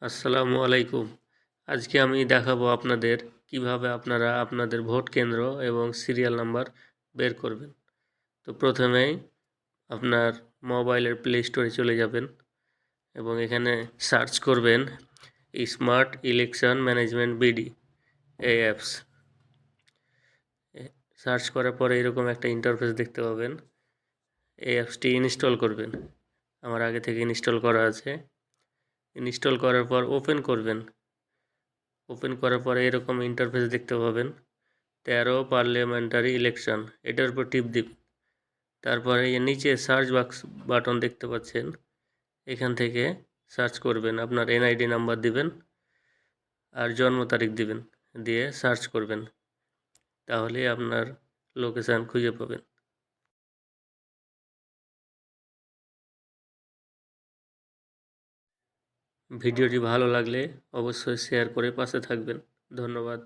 আসসালামু আলাইকুম। আজকে আমি দেখাবো আপনাদের কিভাবে আপনারা আপনাদের ভোট কেন্দ্র এবং সিরিয়াল নাম্বার বের করবেন। তো প্রথমেই আপনার মোবাইলের প্লে স্টোরে চলে যাবেন এবং এখানে সার্চ করবেন স্মার্ট ইলেকশন ম্যানেজমেন্ট বিডি এই অ্যাপস। সার্চ করার পরে এরকম একটা ইন্টারফেস দেখতে পাবেন। এই অ্যাপসটি ইনস্টল করবেন। আমার আগে থেকে ইনস্টল করা আছে। ইনস্টল করার পর ওপেন করবেন। ওপেন করার পরে এরকম ইন্টারফেস দেখতে পাবেন। 13 পার্লামেন্টারি ইলেকশন, এটার উপর টিপ দিবেন। তারপরে এর নিচে সার্চ বাক্স বাটন দেখতে পাচ্ছেন, এখান থেকে সার্চ করবেন, আপনার এনআইডি নাম্বার দিবেন আর জন্ম তারিখ দিবেন, দিয়ে সার্চ করবেন, তাহলে আপনার লোকেশান খুঁজে পাবেন। ভিডিওটি ভালো লাগলে অবশ্যই শেয়ার করে পাশে থাকবেন। ধন্যবাদ।